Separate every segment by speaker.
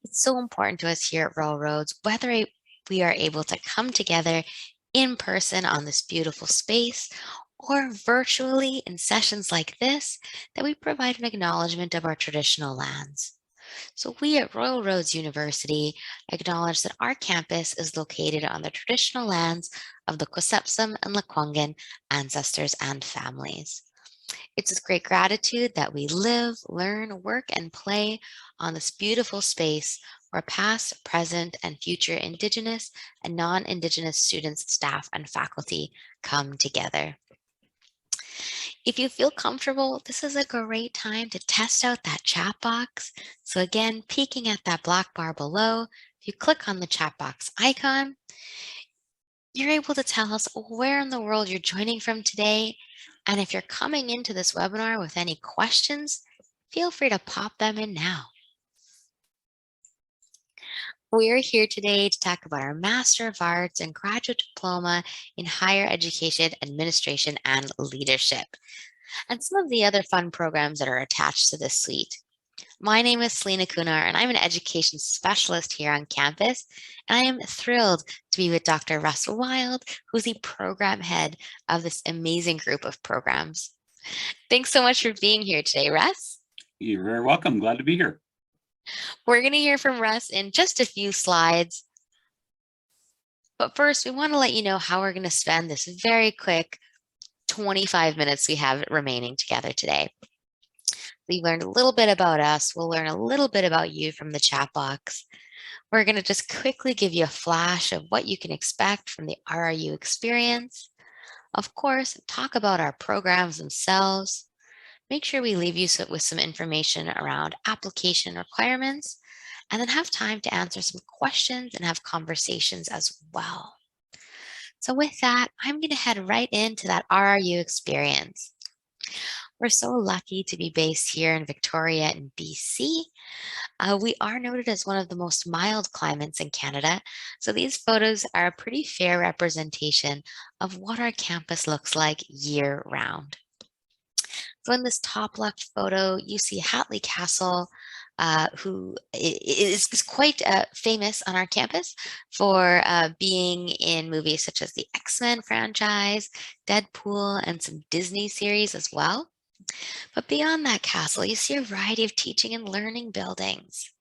Speaker 1: It's so important to us here at Railroads, whether we are able to come together in person on this beautiful space or virtually in sessions like this, that we provide an acknowledgement of our traditional lands. So we at Royal Roads University acknowledge that our campus is located on the traditional lands of the Kosepsum and Lekwungen ancestors and families. It's with great gratitude that we live, learn, work, and play on this beautiful space where past, present, and future Indigenous and non-Indigenous students, staff, and faculty come together. If you feel comfortable, this is a great time to test out that chat box. So again, peeking at that black bar below, if you click on the chat box icon, you're able to tell us where in the world you're joining from today. And if you're coming into this webinar with any questions, feel free to pop them in now. We're here today to talk about our Master of Arts and Graduate Diploma in Higher Education Administration and Leadership, and some of the other fun programs that are attached to this suite. My name is Selena Kunar, and I'm an education specialist here on campus, and I am thrilled to be with Dr. Russ Wilde, who's the program head of this amazing group of programs. Thanks so much for being here today, Russ.
Speaker 2: You're very welcome. Glad to be here.
Speaker 1: We're going to hear from Russ in just a few slides. But first, we want to let you know how we're going to spend this very quick 25 minutes we have remaining together today. We learned a little bit about us. We'll learn a little bit about you from the chat box. We're going to just quickly give you a flash of what you can expect from the RRU experience. Of course, talk about our programs themselves. Make sure we leave you with some information around application requirements, and then have time to answer some questions and have conversations as well. So with that, I'm going to head right into that RRU experience. We're so lucky to be based here in Victoria in BC. We are noted as one of the most mild climates in Canada, so these photos are a pretty fair representation of what our campus looks like year-round. So in this top left photo, you see Hatley Castle, who is quite famous on our campus for being in movies such as the X-Men franchise, Deadpool, and some Disney series as well. But beyond that castle, you see a variety of teaching and learning buildings.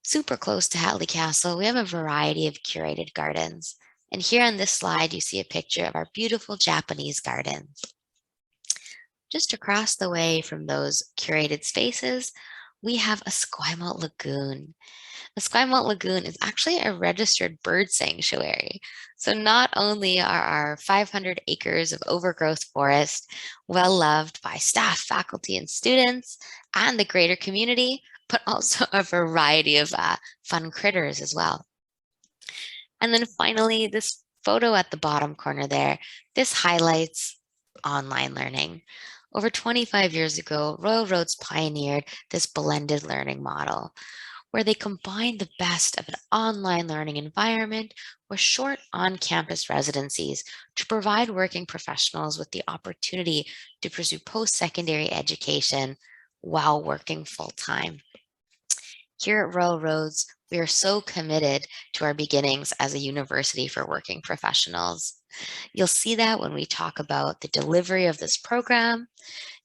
Speaker 1: Super close to Hatley Castle, we have a variety of curated gardens. And here on this slide, you see a picture of our beautiful Japanese gardens. Just across the way from those curated spaces, we have Esquimalt Lagoon. Esquimalt Lagoon is actually a registered bird sanctuary. So not only are our 500 acres of overgrowth forest well loved by staff, faculty, and students and the greater community, but also a variety of fun critters as well. And then finally, this photo at the bottom corner there, this highlights online learning. Over 25 years ago, Royal Roads pioneered this blended learning model, where they combined the best of an online learning environment with short on-campus residencies to provide working professionals with the opportunity to pursue post-secondary education while working full-time. Here at Royal Roads, we are so committed to our beginnings as a university for working professionals. You'll see that when we talk about the delivery of this program.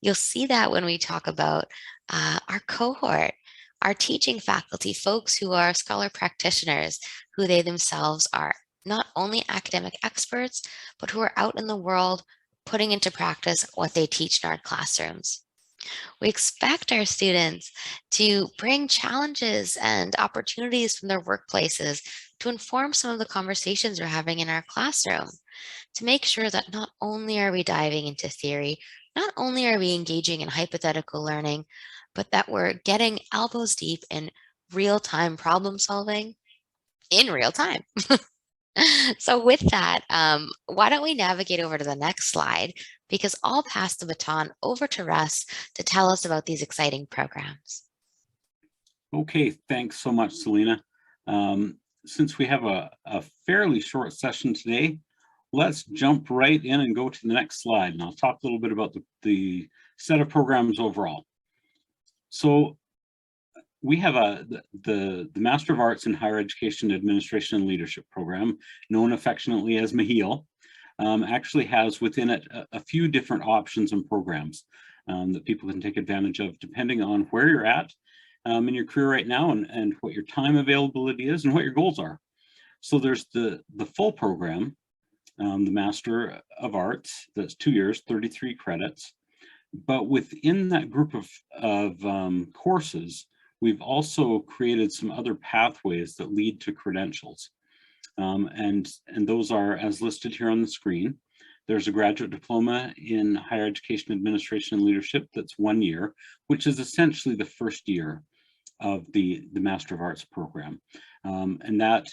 Speaker 1: You'll see that when we talk about our cohort, our teaching faculty, folks who are scholar practitioners, who they themselves are not only academic experts, but who are out in the world putting into practice what they teach in our classrooms. We expect our students to bring challenges and opportunities from their workplaces to inform some of the conversations we're having in our classroom, to make sure that not only are we diving into theory, not only are we engaging in hypothetical learning, but that we're getting elbows deep in real-time problem solving in real time. So with that, why don't we navigate over to the next slide, because I'll pass the baton over to Russ to tell us about these exciting programs.
Speaker 2: Okay, thanks so much, Selena. Since we have a fairly short session today, let's jump right in and go to the next slide, and I'll talk a little bit about the set of programs overall. So we have the Master of Arts in Higher Education Administration and Leadership program, known affectionately as MAHEAL, actually has within it a few different options and programs that people can take advantage of depending on where you're at in your career right now and what your time availability is and what your goals are. So there's the full program, the Master of Arts, that's 2 years, 33 credits. But within that group of courses, we've also created some other pathways that lead to credentials. And those are as listed here on the screen. There's a graduate diploma in higher education administration and leadership that's 1 year, which is essentially the first year of the Master of Arts program. And that,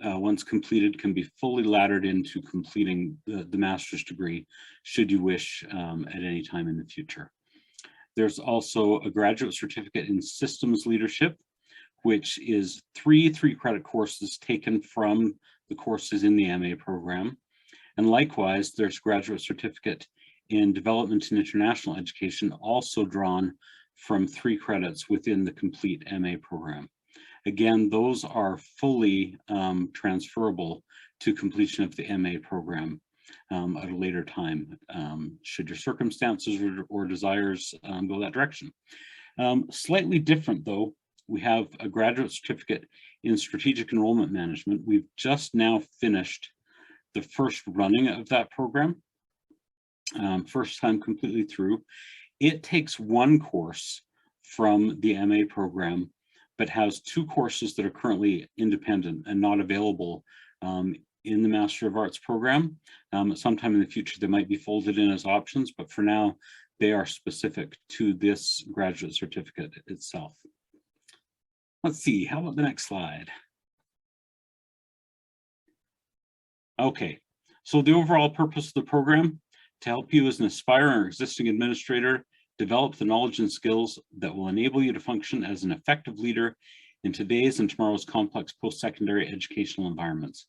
Speaker 2: once completed, can be fully laddered into completing the master's degree, should you wish at any time in the future. There's also a graduate certificate in systems leadership, which is three credit courses taken from the courses in the MA program. And likewise, there's a graduate certificate in development and international education, also drawn from 3 credits within the complete MA program. Again, those are fully transferable to completion of the MA program at a later time, should your circumstances or desires go that direction. Slightly different though, we have a graduate certificate in strategic enrollment management. We've just now finished the first running of that program, first time completely through. It takes 1 course from the MA program, but has 2 courses that are currently independent and not available in the Master of Arts program. Sometime in the future, they might be folded in as options, but for now, they are specific to this graduate certificate itself. Let's see, how about the next slide? Okay, so the overall purpose of the program, to help you as an aspiring or existing administrator develop the knowledge and skills that will enable you to function as an effective leader in today's and tomorrow's complex post-secondary educational environments.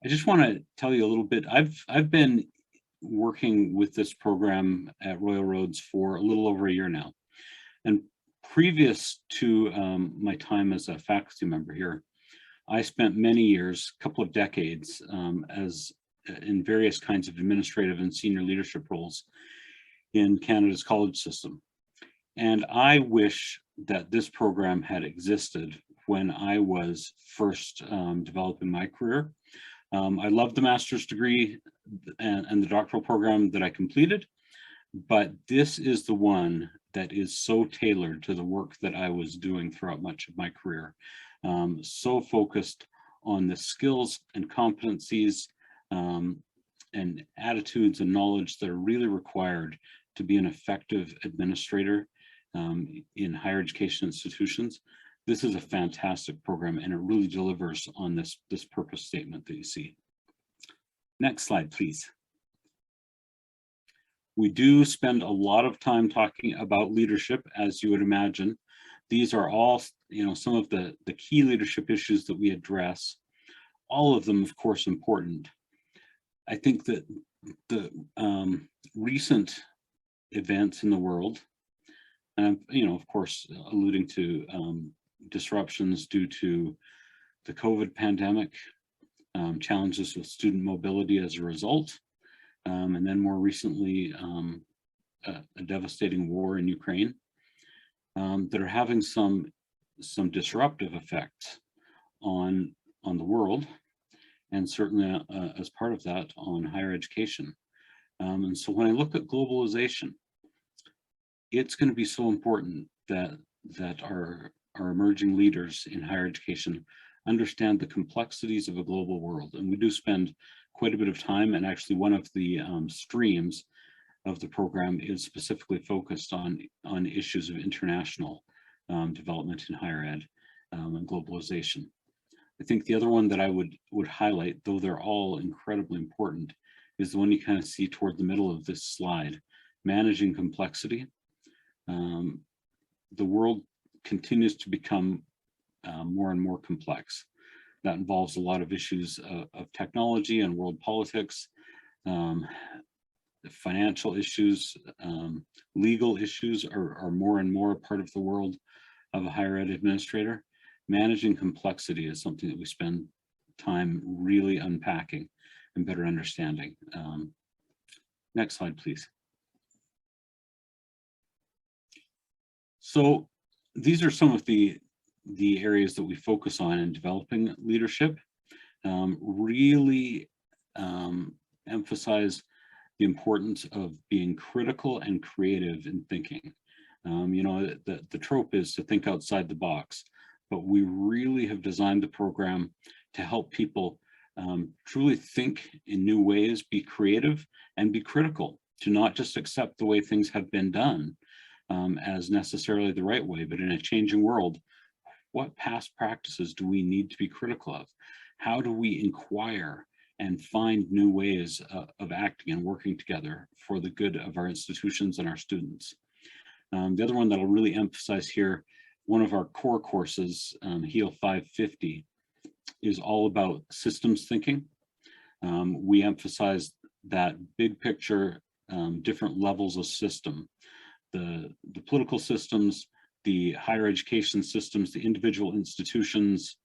Speaker 2: I just want to tell you a little bit. I've been working with this program at Royal Roads for a little over a year now. And previous to my time as a faculty member here, I spent many years, a couple of decades, as in various kinds of administrative and senior leadership roles in Canada's college system. And I wish that this program had existed when I was first developing my career. I love the master's degree and the doctoral program that I completed, but this is the one that is so tailored to the work that I was doing throughout much of my career. So focused on the skills and competencies and attitudes and knowledge that are really required to be an effective administrator in higher education institutions. This is a fantastic program, and it really delivers on this purpose statement that you see. Next slide, please. We do spend a lot of time talking about leadership, as you would imagine. These are all, some of the key leadership issues that we address. All of them, of course, important. I think that the recent events in the world, and of course, alluding to disruptions due to the COVID pandemic, challenges with student mobility as a result, and then more recently, a devastating war in Ukraine, that are having some disruptive effects on the world, and certainly as part of that on higher education. And so when I look at globalization, it's going to be so important that our emerging leaders in higher education understand the complexities of a global world. And we do spend quite a bit of time, and actually one of the streams of the program is specifically focused on issues of international development in higher ed and globalization. I think the other one that I would highlight, though they're all incredibly important, is the one you kind of see toward the middle of this slide, managing complexity. The world continues to become more and more complex. That involves a lot of issues of technology and world politics, financial issues, legal issues are more and more a part of the world. of a higher ed administrator, managing complexity is something that we spend time really unpacking and better understanding. Next slide, please. So these are some of the areas that we focus on in developing leadership. Really emphasize the importance of being critical and creative in thinking. You know, the trope is to think outside the box, but we really have designed the program to help people truly think in new ways, be creative, and be critical, to not just accept the way things have been done as necessarily the right way, but in a changing world, what past practices do we need to be critical of? How do we inquire and find new ways of acting and working together for the good of our institutions and our students? The other one that I'll really emphasize here, one of our core courses, MAHEAL 550, is all about systems thinking. We emphasize that big picture, different levels of system, the political systems, the higher education systems, the individual institutions,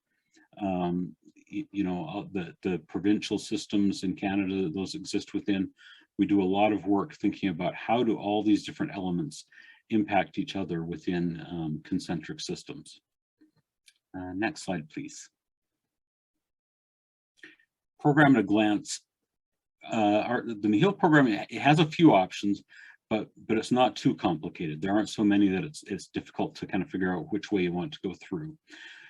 Speaker 2: you know, the provincial systems in Canada, those exist within. We do a lot of work thinking about how do all these different elements impact each other within concentric systems. Next slide, please. Program at a glance. The MAHEAL program, it has a few options, but it's not too complicated. There aren't so many that it's difficult to kind of figure out which way you want to go through.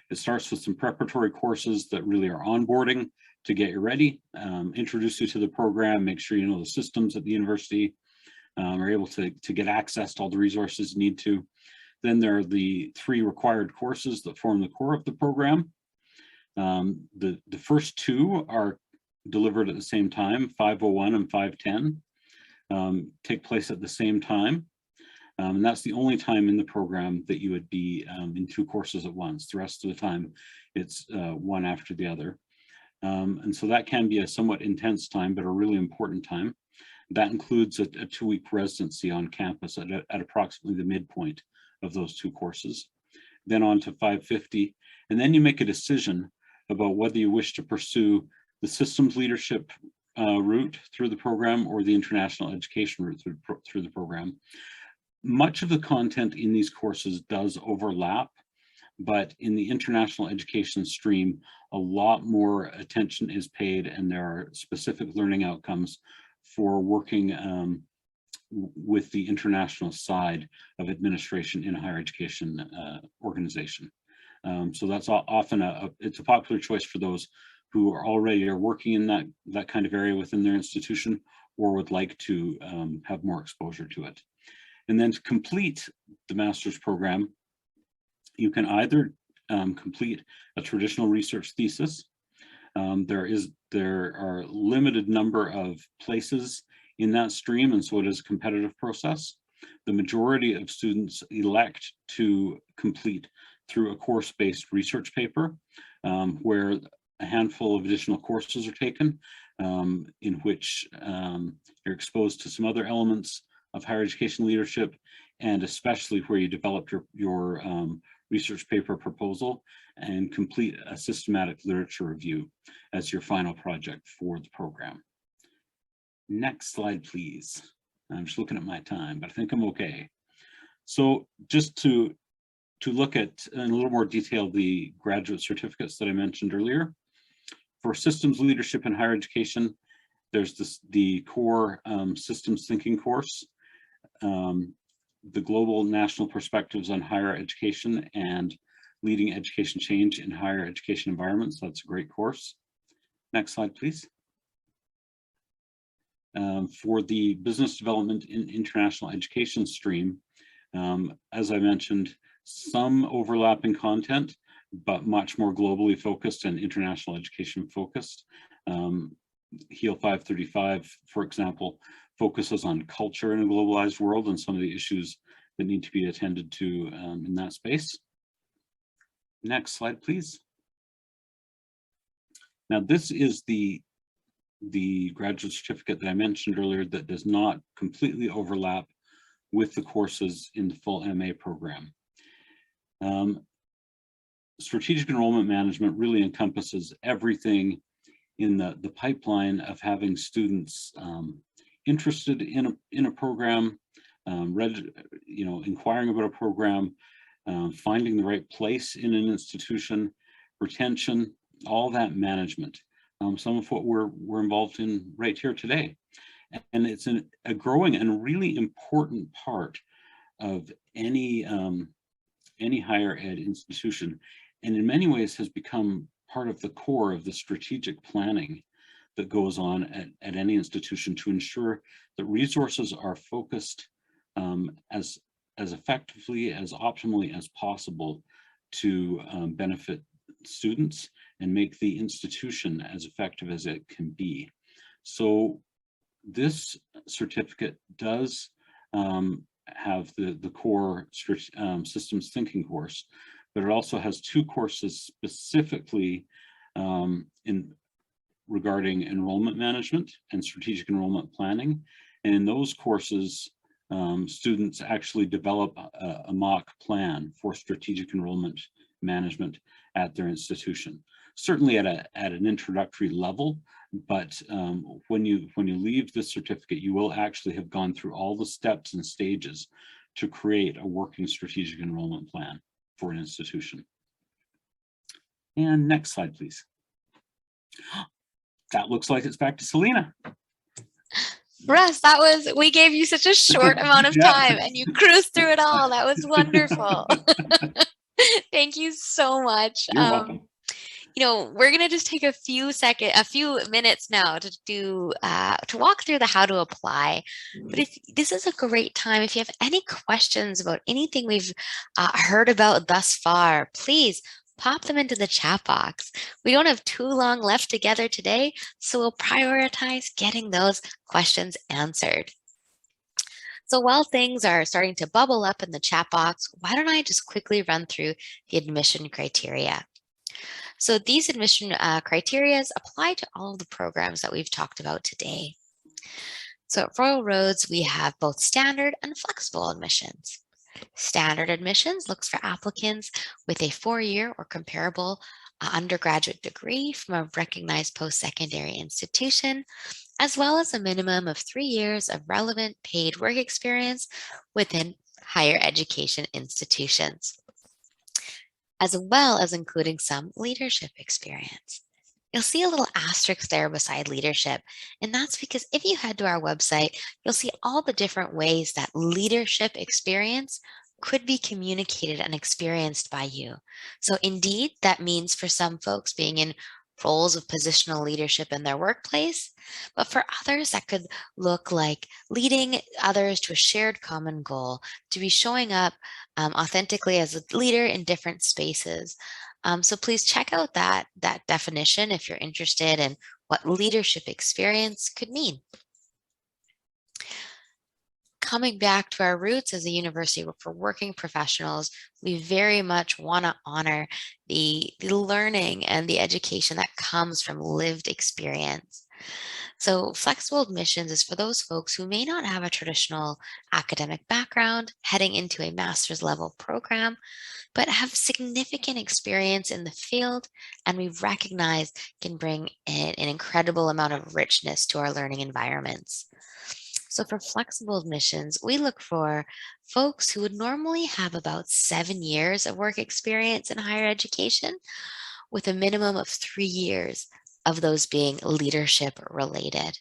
Speaker 2: It starts with some preparatory courses that really are onboarding to get you ready, introduce you to the program, make sure you know the systems at the university, are able to get access to all the resources you need to. Then there are the 3 required courses that form the core of the program. The first 2 are delivered at the same time, 501 and 510, take place at the same time. And that's the only time in the program that you would be in 2 courses at once. The rest of the time, it's one after the other. And so that can be a somewhat intense time, but a really important time. That includes a 2-week residency on campus at approximately the midpoint of those 2 courses. Then on to 550, and then you make a decision about whether you wish to pursue the systems leadership route through the program or the international education route through the program. Much of the content in these courses does overlap, but in the international education stream, a lot more attention is paid, and there are specific learning outcomes for working with the international side of administration in a higher education organization. So that's often it's a popular choice for those who are already working in that kind of area within their institution, or would like to have more exposure to it. And then to complete the master's program, you can either complete a traditional research thesis. There are limited number of places in that stream, and so it is a competitive process. The majority of students elect to complete through a course-based research paper, where a handful of additional courses are taken, in which you're exposed to some other elements of higher education leadership, and especially where you develop your research paper proposal and complete a systematic literature review as your final project for the program. Next slide, please. I'm just looking at my time, but I think I'm okay. So just to look at in a little more detail the graduate certificates that I mentioned earlier. For systems leadership in higher education, there's the core systems thinking course, the global national perspectives on higher education and leading education change in higher education environments. That's a great course. Next slide, please. For the business development in international education stream, as I mentioned, some overlapping content, but much more globally focused and international education focused. MAHEAL 535, for example, focuses on culture in a globalized world and some of the issues that need to be attended to in that space. Next slide, please. Now, this is the graduate certificate that I mentioned earlier that does not completely overlap with the courses in the full MA program. Strategic enrollment management really encompasses everything in the pipeline of having students interested in a program, inquiring about a program, finding the right place in an institution, retention, all that management. Some of what we're involved in right here today. And it's a growing and really important part of any higher ed institution, and in many ways has become part of the core of the strategic planning that goes on at any institution to ensure that resources are focused as effectively, as optimally as possible to benefit students and make the institution as effective as it can be. So this certificate does have the core systems thinking course, but it also has 2 courses specifically regarding enrollment management and strategic enrollment planning. And in those courses, students actually develop a mock plan for strategic enrollment management at their institution. Certainly at an introductory level, but when you leave this certificate, you will actually have gone through all the steps and stages to create a working strategic enrollment plan for an institution. And next slide, please. That looks like it's back to Selena.
Speaker 1: Russ, we gave you such a short amount of time and you cruised through it all. That was wonderful. Thank you so much.
Speaker 2: You're welcome.
Speaker 1: We're going to just take a few minutes now to walk through the how to apply. But this is a great time. If you have any questions about anything we've heard about thus far, please pop them into the chat box. We don't have too long left together today, so we'll prioritize getting those questions answered. So while things are starting to bubble up in the chat box, why don't I just quickly run through the admission criteria? So these admission criteria apply to all of the programs that we've talked about today. So at Royal Roads, we have both standard and flexible admissions. Standard admissions looks for applicants with a 4-year or comparable undergraduate degree from a recognized post-secondary institution, as well as a minimum of 3 years of relevant paid work experience within higher education institutions, as well as including some leadership experience. You'll see a little asterisk there beside leadership, and that's because if you head to our website, you'll see all the different ways that leadership experience could be communicated and experienced by you. So indeed, that means for some folks being in roles of positional leadership in their workplace, but for others that could look like leading others to a shared common goal, to be showing up authentically as a leader in different spaces. So please check out that definition if you're interested in what leadership experience could mean. Coming back to our roots as a university for working professionals, we very much want to honor the learning and the education that comes from lived experience. So flexible admissions is for those folks who may not have a traditional academic background heading into a master's level program, but have significant experience in the field, and we recognize can bring an incredible amount of richness to our learning environments. So for flexible admissions, we look for folks who would normally have about 7 years of work experience in higher education, with a minimum of 3 years of those being leadership related.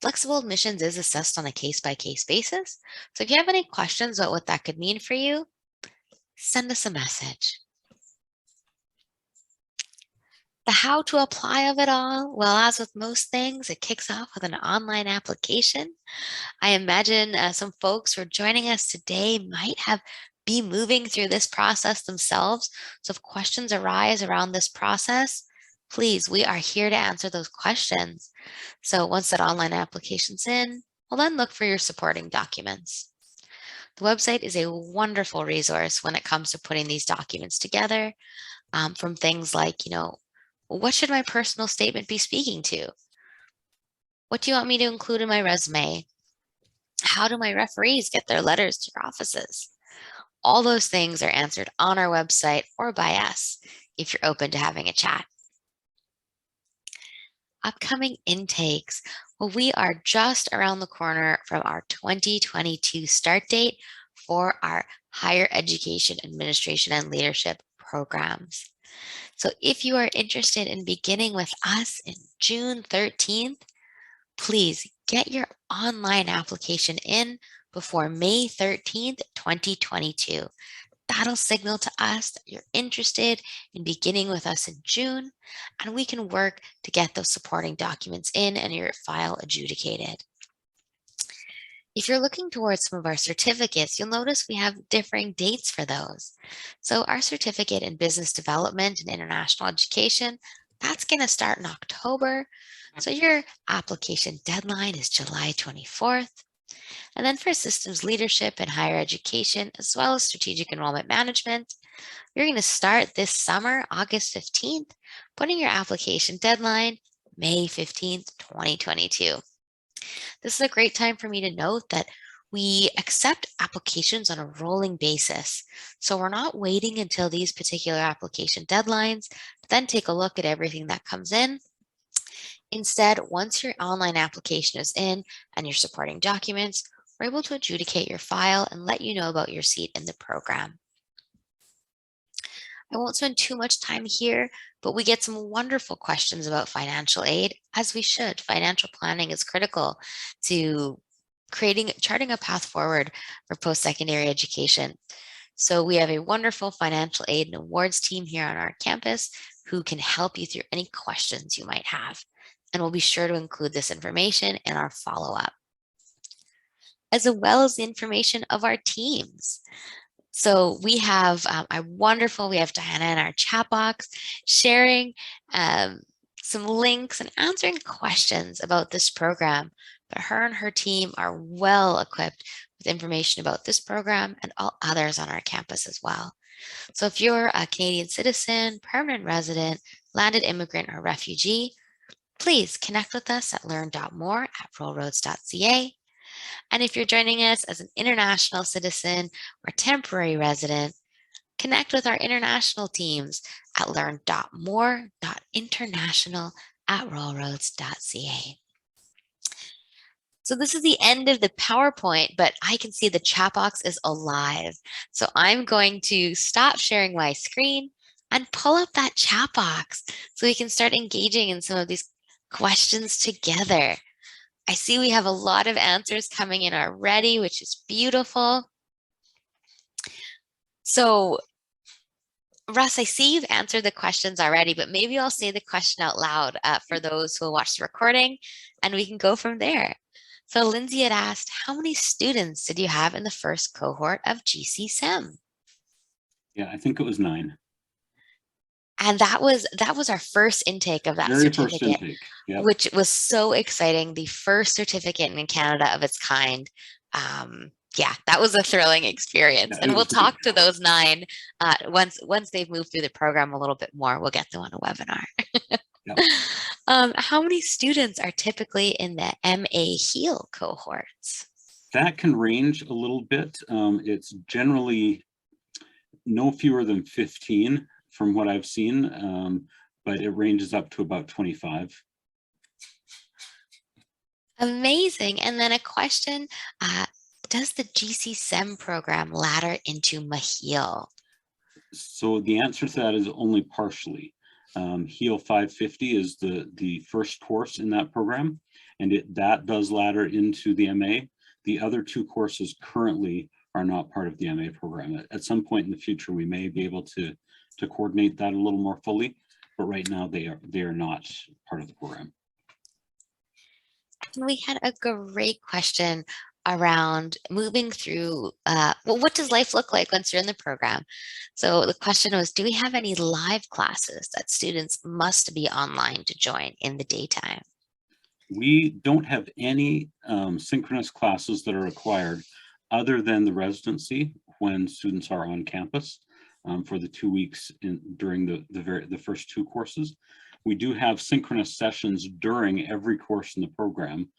Speaker 1: Flexible admissions is assessed on a case-by-case basis. So if you have any questions about what that could mean for you, send us a message. The how to apply of it all, well, as with most things, it kicks off with an online application. I imagine some folks who are joining us today might be moving through this process themselves. So if questions arise around this process, please, we are here to answer those questions. So once that online application's in, we'll then look for your supporting documents. The website is a wonderful resource when it comes to putting these documents together, from things like, what should my personal statement be speaking to? What do you want me to include in my resume? How do my referees get their letters to your offices? All those things are answered on our website or by us if you're open to having a chat. Upcoming intakes. Well, we are just around the corner from our 2022 start date for our higher education administration and leadership programs. So if you are interested in beginning with us in June 13th, please get your online application in before May 13th, 2022. That'll signal to us that you're interested in beginning with us in June, and we can work to get those supporting documents in and your file adjudicated. If you're looking towards some of our certificates, you'll notice we have differing dates for those. So our certificate in business development and international education, that's going to start in October. So your application deadline is July 24th. And then for systems leadership and higher education, as well as strategic enrollment management, you're going to start this summer, August 15th, putting your application deadline May 15th, 2022. This is a great time for me to note that we accept applications on a rolling basis. So we're not waiting until these particular application deadlines to then take a look at everything that comes in. Instead, once your online application is in and your supporting documents, we're able to adjudicate your file and let you know about your seat in the program. I won't spend too much time here, but we get some wonderful questions about financial aid, as we should. Financial planning is critical to charting a path forward for post-secondary education. So we have a wonderful financial aid and awards team here on our campus who can help you through any questions you might have. And we'll be sure to include this information in our follow-up, as well as the information of our teams. So we have we have Diana in our chat box sharing some links and answering questions about this program. But her and her team are well equipped with information about this program and all others on our campus as well. So if you're a Canadian citizen, permanent resident, landed immigrant, or refugee, please connect with us at learn.more@rollroads.ca. And if you're joining us as an international citizen or temporary resident, connect with our international teams at learn.more.international@rollroads.ca. So this is the end of the PowerPoint, but I can see the chat box is alive. So I'm going to stop sharing my screen and pull up that chat box so we can start engaging in some of these questions together. I see we have a lot of answers coming in already, which is beautiful. So, Russ, I see you've answered the questions already, but maybe I'll say the question out loud for those who will watch the recording, and we can go from there. So Lindsay had asked, how many students did you have in the first cohort of GC-SEM?
Speaker 2: Yeah, I think it was 9.
Speaker 1: And that was our first intake of that
Speaker 2: Very
Speaker 1: certificate,
Speaker 2: first intake. Yep.
Speaker 1: which was so exciting. The first certificate in Canada of its kind. Yeah, that was a thrilling experience.
Speaker 2: Yeah,
Speaker 1: and we'll
Speaker 2: was
Speaker 1: talk to those 9 once they've moved through the program a little bit more. We'll get them on a webinar.
Speaker 2: Yep.
Speaker 1: How many students are typically in the MAHEAL cohorts?
Speaker 2: That can range a little bit. It's generally no fewer than 15 from what I've seen, but it ranges up to about 25.
Speaker 1: Amazing. And then a question, does the GC-SEM program ladder into MAHEAL? So
Speaker 2: the answer to that is only partially. HEAL 550 is the first course in that program, and that does ladder into the MA. The other 2 courses currently are not part of the MA program. At some point in the future, we may be able to coordinate that a little more fully, but right now they are not part of the program.
Speaker 1: We had a great question around moving through, well, what does life look like once you're in the program? So the question was, do we have any live classes that students must be online to join in the daytime?
Speaker 2: We don't have any synchronous classes that are required other than the residency when students are on campus for the 2 weeks during the first 2 courses. We do have synchronous sessions during every course in the program.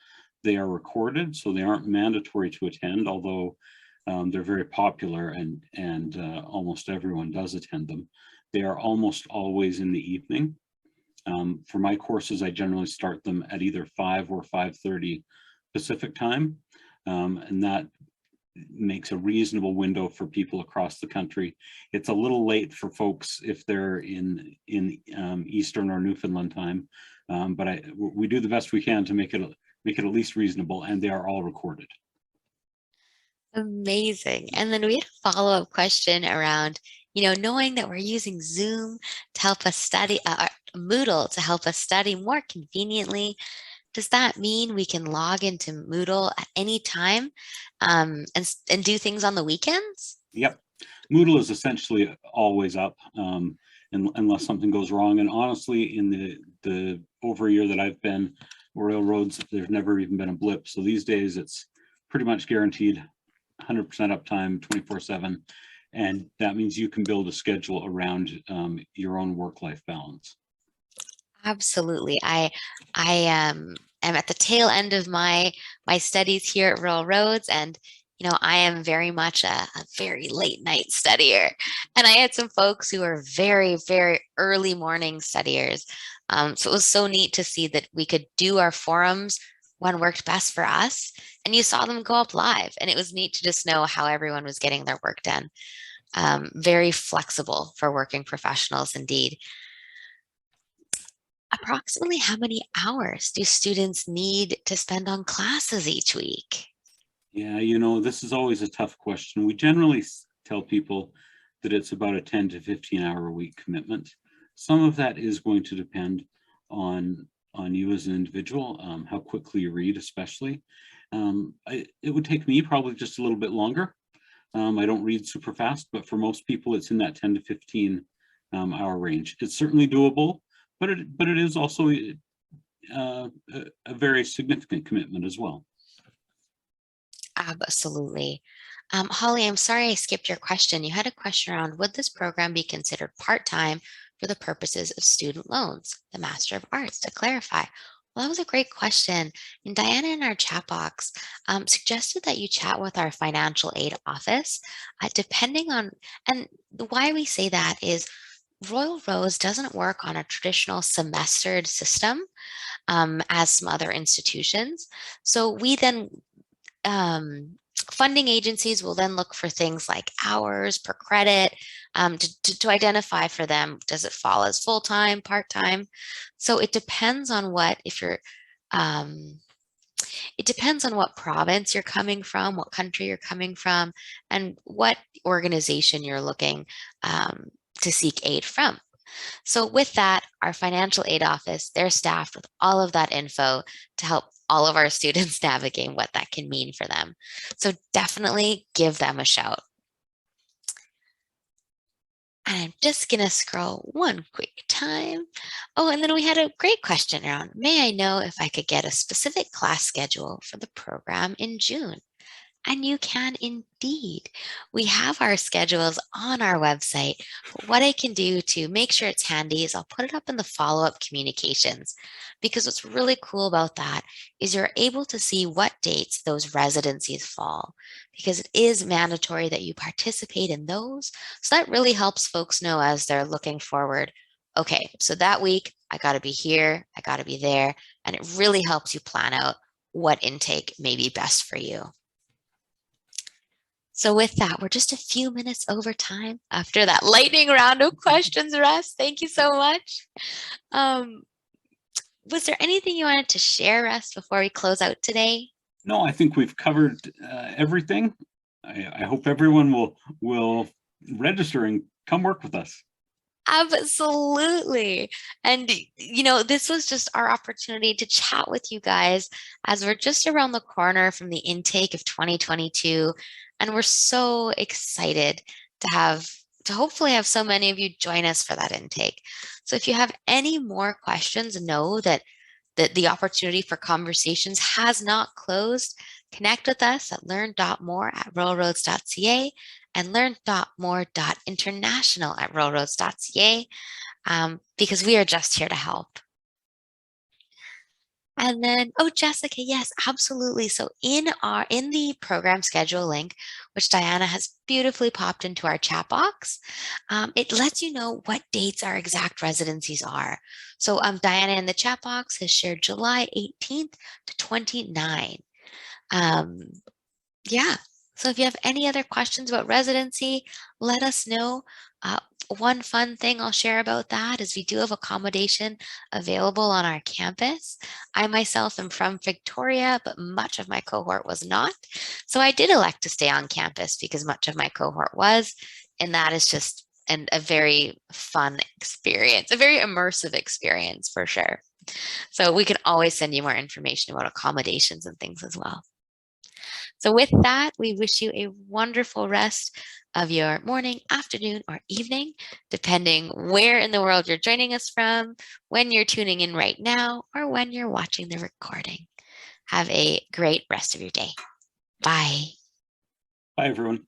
Speaker 2: They are recorded, so they aren't mandatory to attend, although They're very popular, and almost everyone does attend them. They are almost always in the evening. For my courses, I generally start them at either 5 or 5:30 Pacific time, and that makes a reasonable window for people across the country. It's a little late for folks if they're in Eastern or Newfoundland time, but we do the best we can to make it at least reasonable, and they are all recorded.
Speaker 1: Amazing. And then we had a follow-up question around, knowing that we're using Zoom to help us study, Moodle to help us study more conveniently. Does that mean we can log into Moodle at any time and do things on the weekends?
Speaker 2: Yep. Moodle is essentially always up, unless something goes wrong. And honestly, in the over a year that I've been Royal Roads, there's never even been a blip. So these days it's pretty much guaranteed 100% uptime 24/7. And that means you can build a schedule around your own work-life balance.
Speaker 1: Absolutely. I am at the tail end of my studies here at Rural Roads, and I am very much a very late night studier. And I had some folks who are very, very early morning studiers. So it was so neat to see that we could do our forums when worked best for us, and you saw them go up live, and it was neat to just know how everyone was getting their work done. Very flexible for working professionals indeed. Approximately how many hours do students need to spend on classes each week?
Speaker 2: Yeah, this is always a tough question. We generally tell people that it's about a 10 to 15 hour a week commitment. Some of that is going to depend on you as an individual, how quickly you read, especially. It would take me probably just a little bit longer. I don't read super fast, but for most people, it's in that 10 to 15 hour range. It's certainly doable, but it is also a very significant commitment as well.
Speaker 1: Absolutely. Holly, I'm sorry I skipped your question. You had a question around, would this program be considered part-time for the purposes of student loans, the Master of Arts, to clarify? Well, that was a great question. And Diana in our chat box suggested that you chat with our financial aid office, depending on, and why we say that is Royal Roads doesn't work on a traditional semestered system as some other institutions. So we then funding agencies will then look for things like hours per credit to identify for them, does it fall as full-time, part-time? So it depends on it depends on what province you're coming from, what country you're coming from, and what organization you're looking to seek aid from. So with that, our financial aid office, they're staffed with all of that info to help all of our students navigate what that can mean for them. So definitely give them a shout. And I'm just going to scroll one quick time. Oh, and then we had a great question around, may I know if I could get a specific class schedule for the program in June? And you can indeed. We have our schedules on our website. But what I can do to make sure it's handy is I'll put it up in the follow-up communications, because what's really cool about that is you're able to see what dates those residencies fall, because it is mandatory that you participate in those. So that really helps folks know as they're looking forward. Okay, so that week I got to be here, I got to be there, and it really helps you plan out what intake may be best for you. So with that, we're just a few minutes over time after that lightning round of questions, Russ. Thank you so much. Was there anything you wanted to share, Russ, before we close out today?
Speaker 2: No, I think we've covered everything. I hope everyone will register and come work with us.
Speaker 1: Absolutely. And, this was just our opportunity to chat with you guys as we're just around the corner from the intake of 2022. And we're so excited to hopefully have so many of you join us for that intake. So if you have any more questions, know that the opportunity for conversations has not closed. Connect with us at learn.more@royalroads.ca and learn.more.international@royalroads.ca, because we are just here to help. And then, oh, Jessica, yes, absolutely. So in the program schedule link, which Diana has beautifully popped into our chat box. It lets you know what dates our exact residencies are. So Diana in the chat box has shared July 18th to 29. Yeah. So if you have any other questions about residency, let us know. One fun thing I'll share about that is we do have accommodation available on our campus. I myself am from Victoria, but much of my cohort was not. So I did elect to stay on campus because much of my cohort was, and that is just a very fun experience, a very immersive experience for sure. So we can always send you more information about accommodations and things as well. So with that, we wish you a wonderful rest of your morning, afternoon, or evening, depending where in the world you're joining us from, when you're tuning in right now, or when you're watching the recording. Have a great rest of your day. Bye.
Speaker 2: Bye, everyone.